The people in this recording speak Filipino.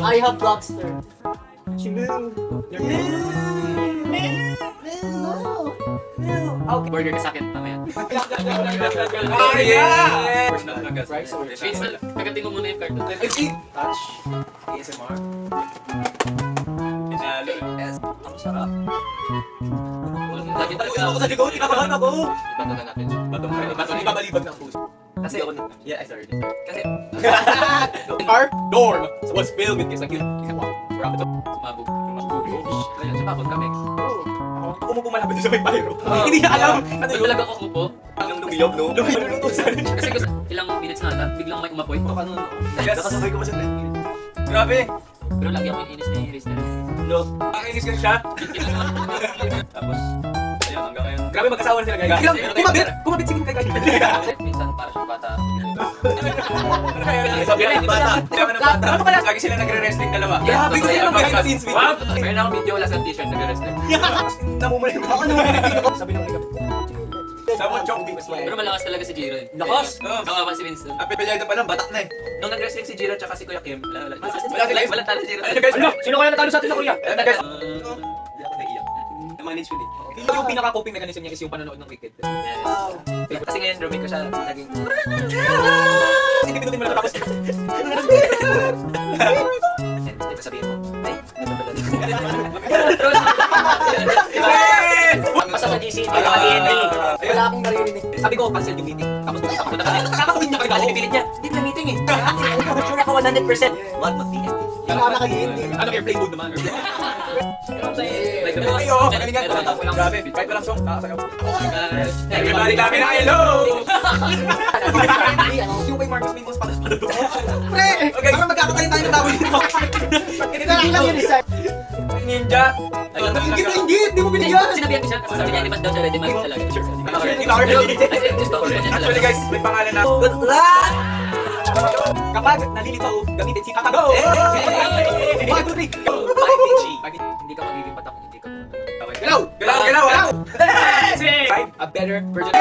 I have lobster. Okay. Burger ka sa akin, mamaya. Rice or Vince, kagating mo muna yung cartoon. touch. ASMR. Yes. Ang sarap. Lagi talaga Ako sa likod, kinakabahan ako. Ibato na natin. Batong ibabalibag ng puso. Kasi, Yeah, I started. kasi, Our dorm was filled with kids like you. sumabog. Ayun, sumabog kami. Umupo malapit sa may pyro. Hindi niya alam. Ano Doon yun? talaga ako upo. Ang lumiyog, no? Lumiyog. Kasi gusto, ilang minutes na ata, biglang may umapoy. Yes. Nakasabay ko pa siya. Grabe. Pero lagi ako yung inis na iris na. No. Makinis ka siya. Tapos, ayun, hanggang ngayon. Grabe mag-asawa na sila guys. Kumabit! Kumabit sige kay guys. Minsan para siyang bata. Sabi ka ng bata. Sabi ng bata. Ano kaya? Lagi sila nagre-wrestling dalawa. Grabe ko sila behind the scenes video. Meron akong video, wala sa t-shirt, nag-wrestling. Namumulay ako. Namumulay ako. Sabi ng mga Someone choke me. Pero malakas talaga si Jiro. Lakas! Kawawa si Winston. Ang pipilyado pa lang, batak na eh. Nung nag-wrestling si Jiro tsaka si Kuya Kim, wala Wala talo si Jiro. Sino kaya natalo sa atin sa Korea? Hindi ako naiiyak. Manage ko din. Yung pinaka-coping mechanism niya is yung panonood ng Wicked. Kasi ngayon, roommate ko siya laging... Hindi pinutin mo lang tapos. Hindi ko sabihin mo, ay, ano ba Basta sa GC, hindi ka mag-ENT. Wala akong naririnig. Sabi ko, cancel yung meeting. Tapos punta ka na. Nakakawin niya Kasi kasi pipilit niya, hindi na meeting eh. Sure ako 100%. Wag mag-PM. Wala ka nag-ENT. Ano, airplane mode naman. Like, Ayo, kanigan ko. Grabe, kahit walang song, kakasayaw. Everybody kami na hello! Yung kay Marcos Mimos pa. Pre! Okay, parang magkakatayin tayo ng tawin dito. Ito lang yun, isa. Ninja! Ingit! Di mo binigyan! Sinabihan ko siya, sabi niya, hindi mas daw siya ready mag talaga. Actually guys, may pangalan na good luck! Kapag nalilitaw, gamitin si Kakago! 1, 2, 3, go! Hindi ka magiging patak kung hindi ka Galaw! Galaw! Galaw! A better version.